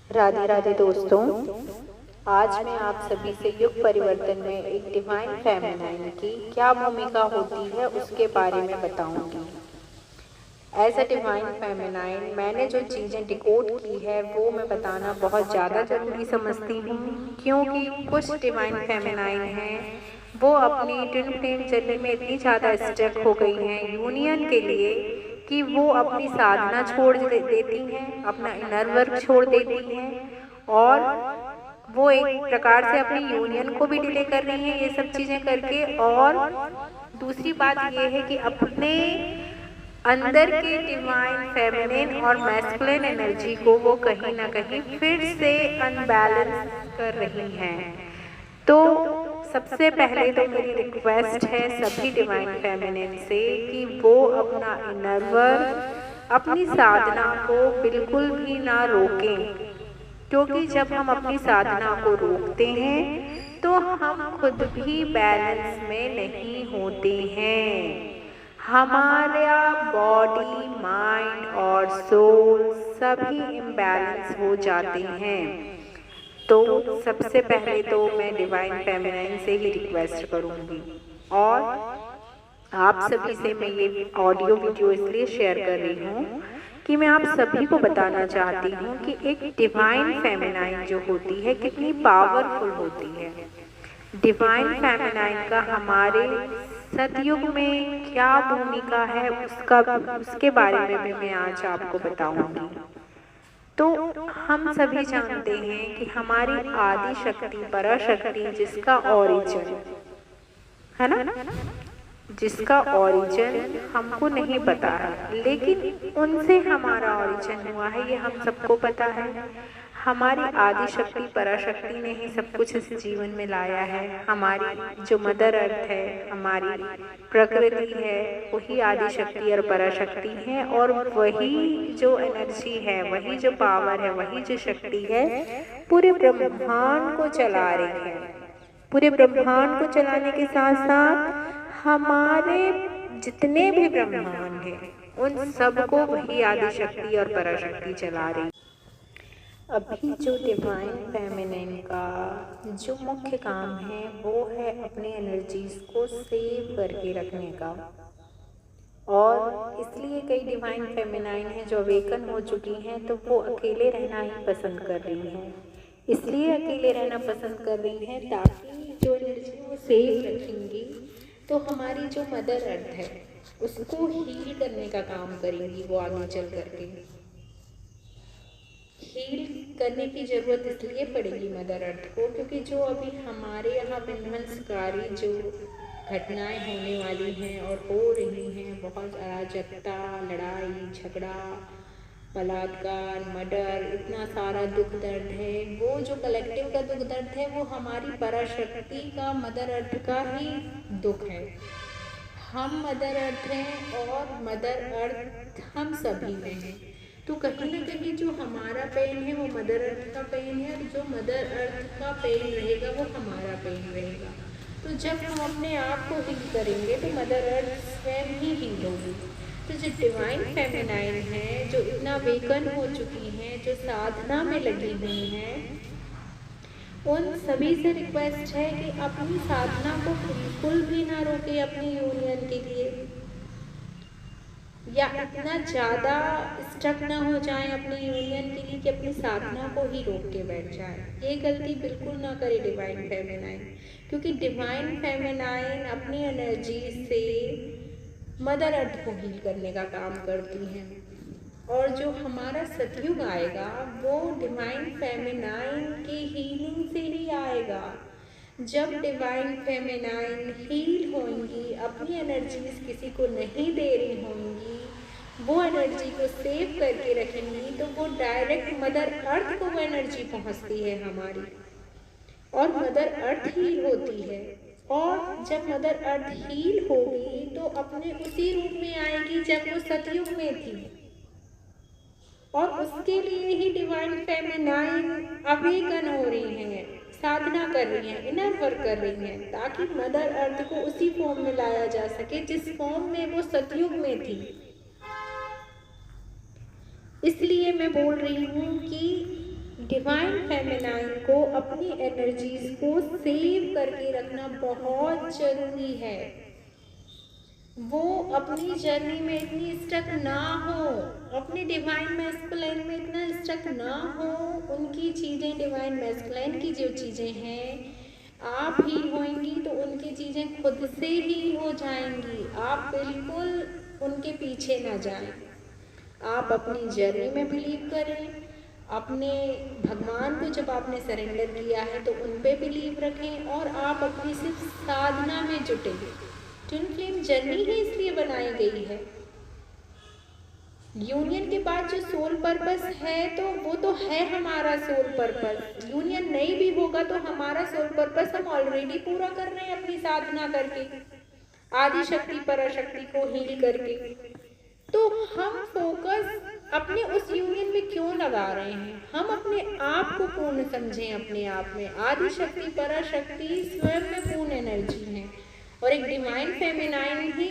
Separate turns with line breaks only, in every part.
राधे राधे दोस्तों। आज मैं आप सभी से युग परिवर्तन में एक डिवाइन फेमिनाइन की क्या भूमिका होती है उसके बारे में बताऊंगी। एज अ डिवाइन फेमिनाइन मैंने जो चीज़ें डिकोड की है वो मैं बताना बहुत ज़्यादा ज़रूरी समझती हूँ, क्योंकि कुछ डिवाइन फेमिनाइन हैं वो अपनी ट्विन फ्लेम जर्नी में इतनी ज़्यादा स्टक हो गई हैं यूनियन के लिए कि वो अपनी साधना छोड़ देती हैं, अपना इनर वर्क छोड़ देती हैं और वो एक प्रकार से अपनी यूनियन को भी डिले कर रही हैं ये सब चीज़ें करके। और दूसरी बात ये है कि अपने अंदर के डिवाइन फेमिनिन और मैस्कुलिन एनर्जी को वो कहीं ना कहीं फिर से अनबैलेंस कर रही हैं। तो सबसे पहले तो मेरी रिक्वेस्ट है सभी डिवाइन फेमिनिन से कि वो अपना इनर वर्क, अपनी साधना को बिल्कुल भी ना रोकें, क्योंकि जब हम अपनी साधना को रोकते हैं तो हम खुद भी बैलेंस में नहीं होते हैं। हमारा बॉडी, माइंड और सोल सभी इम्बैलेंस हो जाते हैं। तो सबसे पहले तो मैं डिवाइन फेमिनाइन से ही रिक्वेस्ट करूंगी और आप सभी से मैं ये ऑडियो वीडियो इसलिए शेयर कर रही हूँ कि मैं आप सभी को बताना चाहती हूँ कि एक डिवाइन फेमिनाइन जो होती है कितनी पावरफुल होती है। डिवाइन फेमिनाइन का हमारे सतयुग में क्या भूमिका है उसके बारे में भी मैं आज आपको बताऊंगी। तो हम सभी जानते हैं कि हमारी आदि शक्ति पराशक्ति जिसका ओरिजिन है ना, जिसका ओरिजिन हमको नहीं पता है, लेकिन उनसे हमारा ओरिजिन हुआ है ये हम सबको पता है। हमारी आदि शक्ति पराशक्ति ने ही सब कुछ इस जीवन में लाया है। हमारी जो मदर अर्थ है, हमारी प्रकृति है, वही आदि शक्ति और पराशक्ति है और वही जो एनर्जी है, वही जो पावर है, वही जो शक्ति है पूरे ब्रह्मांड को चला रही है। पूरे ब्रह्मांड को चलाने के साथ साथ हमारे जितने भी ब्रह्मांड हैं उन सबको वही आदि शक्ति और पराशक्ति चला रही। अभी जो डिवाइन फेमिनिन का जो मुख्य काम है वो है अपने एनर्जीज को सेव करके रखने का। और इसलिए कई डिवाइन फेमिनाइन हैं जो अवेकन हो चुकी हैं तो वो अकेले रहना ही पसंद कर रही हैं। इसलिए अकेले रहना पसंद कर रही हैं ताकि जो एनर्जी वो सेव रखेंगी तो हमारी जो मदर अर्थ है उसको हील करने का काम करेंगी वो आगे चल करके। हील करने की ज़रूरत इसलिए पड़ेगी मदर अर्थ को क्योंकि जो अभी हमारे यहाँ विध्वंसकारी जो घटनाएं होने वाली हैं और हो रही हैं, बहुत अराजकता, लड़ाई झगड़ा, बलात्कार, मर्डर, इतना सारा दुख दर्द है, वो जो कलेक्टिव का दुख दर्द है वो हमारी पराशक्ति का, मदर अर्थ का ही दुख है। हम मदर अर्थ हैं और मदर अर्थ हम सभी में हैं। तो कहीं ना कहीं जो हमारा पेन है वो मदर अर्थ का पेन है और जो मदर अर्थ का पेन रहेगा वो हमारा पेन रहेगा। तो जब हम अपने आप को हील करेंगे तो मदर अर्थ स्वयं ही हील होगी। तो जो डिवाइन फेमिनाइन है, जो इतना वेकन हो चुकी हैं, जो साधना में लगी हुई हैं, उन सभी से रिक्वेस्ट है कि अपनी साधना को बिल्कुल भी ना रोके अपनी यूनियन के लिए, या इतना ज़्यादा स्टक ना हो जाए अपनी यूनियन के लिए कि अपनी साधना को ही रोक के बैठ जाए। ये गलती बिल्कुल ना करे डिवाइन फेमिनाइन, क्योंकि डिवाइन फेमिनाइन अपनी एनर्जी से मदर अर्थ को हील करने का काम करती हैं। और जो हमारा सतयुग आएगा वो डिवाइन फेमिनाइन की हीलिंग से ही आएगा। जब डिवाइन फेमिनाइन हील होंगी, अपनी एनर्जीज किसी को नहीं दे रही होंगी, वो एनर्जी को सेव करके रखेंगी तो वो डायरेक्ट मदर अर्थ को वो एनर्जी पहुंचती है हमारी, और मदर अर्थ हील होती है। और जब मदर अर्थ हील होगी तो अपने उसी रूप में आएगी जब वो सतयुग में थी, और उसके लिए ही डिवाइन फेमिनाइन अवेकन हो रही हैं, साधना कर रही हैं, इनर वर्क कर रही हैं, ताकि मदर अर्थ को उसी फॉर्म में लाया जा सके जिस फॉर्म में वो सतयुग में थी। इसलिए मैं बोल रही हूँ कि डिवाइन फेमिनाइन को अपनी एनर्जीज को सेव करके रखना बहुत जरूरी है। वो अपनी जर्नी में इतनी स्टक ना हो, अपने डिवाइन मैस्कुलाइन में इतना स्टक ना हो। उनकी चीज़ें, डिवाइन मैस्कुलाइन की जो चीज़ें हैं, आप हील होंगी तो उनकी चीज़ें खुद से हील हो जाएंगी। आप बिल्कुल उनके पीछे ना जाएं। आप अपनी जर्नी में बिलीव करें। अपने भगवान को जब आपने सरेंडर किया है तो उन पे बिलीव रखें और आप अपनी सिर्फ साधना में जुटे। ट्विन फ्लेम जर्नी ही इसलिए बनाई गई है। यूनियन के बाद जो सोल पर्पस है तो वो तो है हमारा सोल पर्पस। यूनियन नहीं भी होगा तो हमारा सोल पर्पस हम ऑलरेडी पूरा कर रहे हैं अपनी साधना करके, आदि शक्ति पराशक्ति को हील करके। तो हम फोकस अपने उस यूनियन में क्यों लगा रहे हैं? हम अपने आप को पूर्ण समझें। अपने आप में आदि शक्ति पराशक्ति स्वयं में पूर्ण एनर्जी है और एक डिवाइन फेमिनाइन ही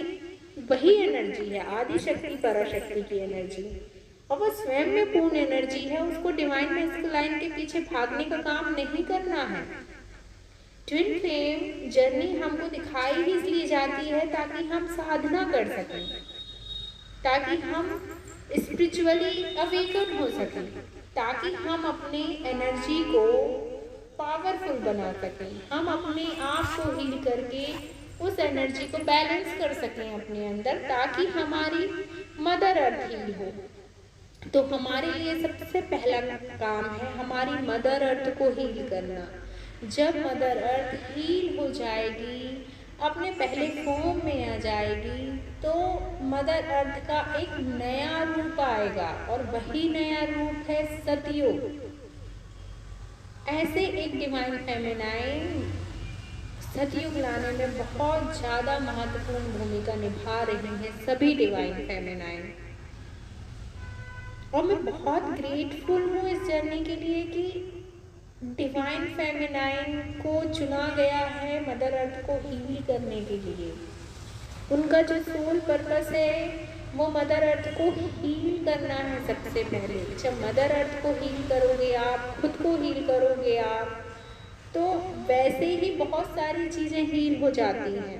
वही एनर्जी है, आदि शक्ति पराशक्ति की एनर्जी, और वो स्वयं में पूर्ण एनर्जी है। उसको डिवाइन मैस्कुलाइन के पीछे भागने का काम नहीं करना है। ट्विन फ्लेम जर्नी हमको दिखाई ही इसलिए जाती है ताकि हम साधना कर सकें, ताकि हम स्पिरिचुअली अवेकन हो सकें, ताकि हम अपने एनर्जी को पावरफुल बना सकें, हम अपने आप को हील करके उस एनर्जी को बैलेंस कर सकें अपने अंदर, ताकि हमारी मदर अर्थ हील हो। तो हमारे लिए सबसे पहला काम है हमारी मदर अर्थ को हील करना। जब मदर अर्थ हील हो जाएगी, अपने पहले फॉर्म में आ जाएगी, तो मदर अर्थ का एक नया रूप आएगा और वही नया रूप है सतयुग। ऐसे एक डिवाइन फेमिनाइन सतयुग लाने में बहुत ज़्यादा महत्वपूर्ण भूमिका निभा रही हैं सभी डिवाइन फेमिनाइन। और मैं बहुत ग्रेटफुल हूँ इस जर्नी के लिए कि डिवाइन फेमिनाइन को चुना गया है मदर अर्थ को हील करने के लिए। उनका जो सोल पर्पस है वो मदर अर्थ को हील करना है सबसे पहले। जब मदर अर्थ को हील करोगे आप, खुद को हील करोगे आप, तो वैसे ही बहुत सारी चीज़ें हील हो जाती हैं।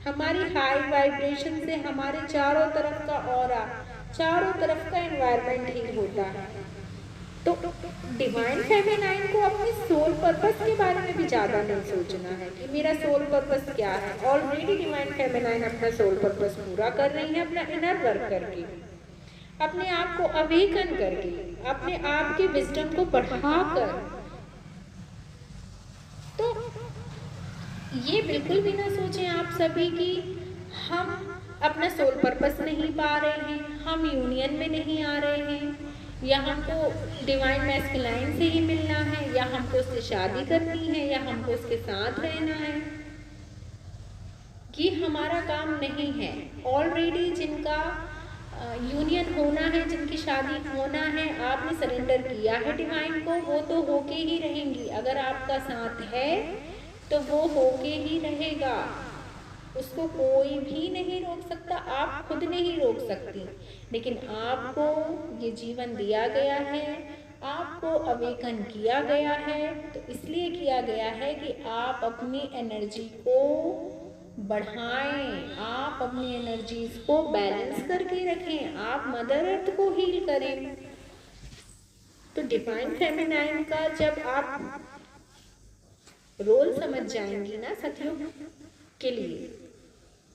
हमारी हाई वाइब्रेशन से हमारे चारों तरफ का ऑरा, चारों तरफ का एनवायरनमेंट हील होता है। तो डिवाइन फेमिनाइन को अपने सोल पर्पस के बारे में भी ज़्यादा नहीं सोचना है कि मेरा सोल पर्पस क्या है। ऑलरेडी डिवाइन फेमिनाइन अपना सोल पर्पस पूरा कर रही है, अपना इनर वर्क करके, अपने आप को अवेकन करके, अपने आप के विजडम को बढ़ाकर। तो ये बिल्कुल भी ना सोचें आप सभी कि हम अपना सोल पर्पस नहीं पा रहे हैं, हम यूनियन में नहीं आ रहे हैं, या हमको डिवाइन मैस्कुलाइन से ही मिलना है, या हमको उससे शादी करनी है, या हमको उसके साथ रहना है। ये हमारा काम नहीं है। ऑलरेडी जिनका यूनियन होना है, जिनकी शादी होना है, आपने सरेंडर किया है डिवाइन को, वो तो होके ही रहेंगी। अगर आपका साथ है तो वो होके ही रहेगा, उसको कोई भी नहीं रोक सकता, आप खुद नहीं रोक सकती। लेकिन आपको ये जीवन दिया गया है, आपको अवेकन किया गया है, तो इसलिए किया गया है कि आप अपनी एनर्जी को बढ़ाएं, आप अपनी एनर्जीज को बैलेंस करके रखें, आप मदर अर्थ को हील करें। तो डिवाइन फेमिनाइन का जब आप रोल समझ जाएंगी ना सतयुग के लिए,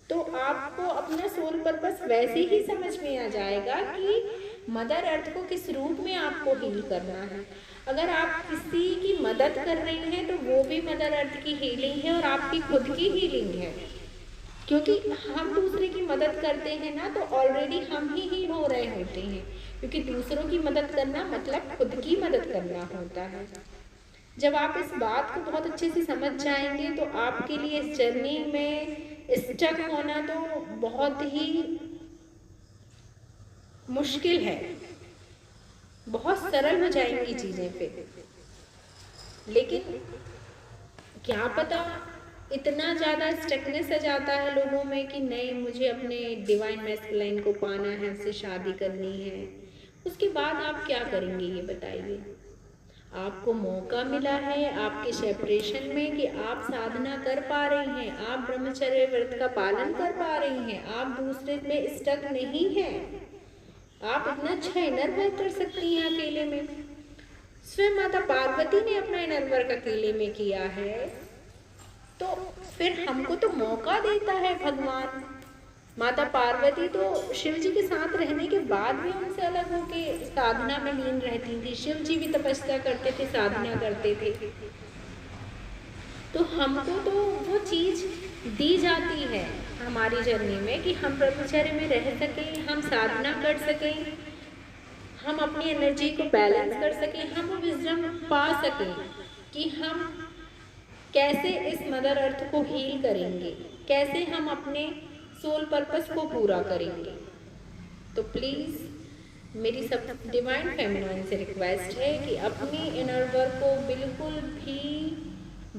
तो आपको अपना सोल पर्पस वैसे ही समझ में आ जाएगा कि मदर अर्थ को किस रूप में आपको हील करना है। अगर आप किसी की मदद कर रही हैं तो वो भी मदर अर्थ की हीलिंग है और आपकी खुद की हीलिंग है। क्योंकि हम दूसरे की मदद करते हैं ना, तो ऑलरेडी हम ही हील हो रहे होते हैं। क्योंकि दूसरों की मदद करना मतलब खुद की मदद करना होता है। जब आप इस बात को बहुत अच्छे से समझ जाएंगे तो आपके लिए इस जर्नी में स्टक होना तो बहुत ही मुश्किल है, बहुत सरल हो जाएंगी चीज़ें फिर। लेकिन क्या पता इतना ज़्यादा स्टकनेस आ जाता है लोगों में कि नहीं, मुझे अपने डिवाइन मैस्कुलाइन को पाना है, उससे शादी करनी है। उसके बाद आप क्या करेंगे ये बताइए? आपको मौका मिला है आपके सेपरेशन में कि आप साधना कर पा रही हैं, आप ब्रह्मचर्य व्रत का पालन कर पा रही हैं, आप दूसरे में स्टक नहीं हैं, आप इतना अच्छा इनर वर्क कर सकती हैं अकेले में। स्वयं माता पार्वती ने अपना इनर वर्क अकेले में किया है, तो फिर हमको तो मौका देता है भगवान। माता पार्वती तो शिव जी के साथ रहने के बाद भी उनसे अलग होके साधना में लीन रहती थी। शिव जी भी तपस्या करते थे, साधना करते थे। तो हमको तो वो चीज़ दी जाती है हमारी जर्नी में कि हम ब्रह्मचर्य में रह सकें, हम साधना कर सकें, हम अपनी एनर्जी को बैलेंस कर सकें, हम वो विजडम पा सकें कि हम कैसे इस मदर अर्थ को हील करेंगे, कैसे हम अपने सोल पर्पस को पूरा करेंगे। तो प्लीज़ मेरी सब डिवाइन फेमिनाइन से रिक्वेस्ट है कि अपनी इनर वर्क को बिल्कुल भी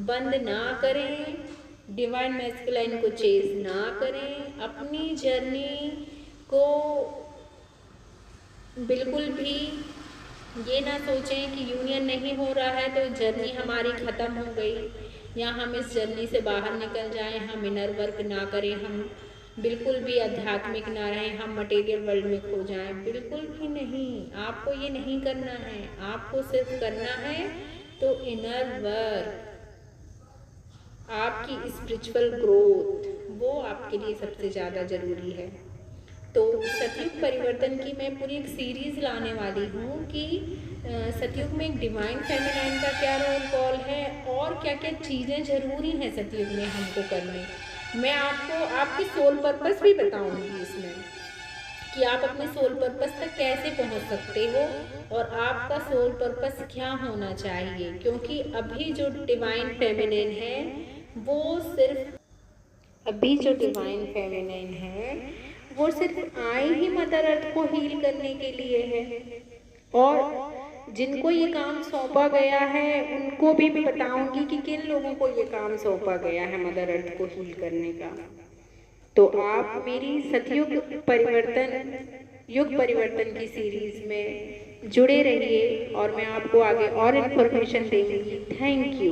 बंद ना करें, डिवाइन मैस्कुलाइन को चेज ना करें, अपनी जर्नी को बिल्कुल भी ये ना सोचें कि यूनियन नहीं हो रहा है तो जर्नी हमारी ख़त्म हो गई, या हम इस जर्नी से बाहर निकल जाएं, हम इनर वर्क ना करें, हम बिल्कुल भी आध्यात्मिक ना रहें, हम मटेरियल वर्ल्ड में खो जाएं। बिल्कुल भी नहीं, आपको ये नहीं करना है। आपको सिर्फ करना है तो इनर वर्क, आपकी स्पिरिचुअल ग्रोथ, वो आपके लिए सबसे ज़्यादा ज़रूरी है। तो सतयुग परिवर्तन की मैं पूरी एक सीरीज़ लाने वाली हूँ कि सतयुग में एक डिवाइन फेमिनाइन का क्या रोल कॉल है और क्या क्या चीज़ें ज़रूरी हैं सतयुग में हमको करने। मैं आपको आपकी सोल पर्पस भी बताऊँगी इसमें कि आप अपने सोल पर्पस तक कैसे पहुँच सकते हो और आपका सोल पर्पस क्या होना चाहिए। क्योंकि अभी जो डिवाइन फेमिनाइन है वो सिर्फ आई ही मदर अर्थ को हील करने के लिए है, और जिनको ये काम सौंपा गया है उनको भी मैं बताऊंगी कि किन लोगों को ये काम सौंपा गया है मदर अर्थ को हील करने का। तो आप मेरी सतयुग परिवर्तन, युग परिवर्तन की सीरीज में जुड़े रहिए और मैं आपको आगे और इन्फॉर्मेशन देंगी। Thank you.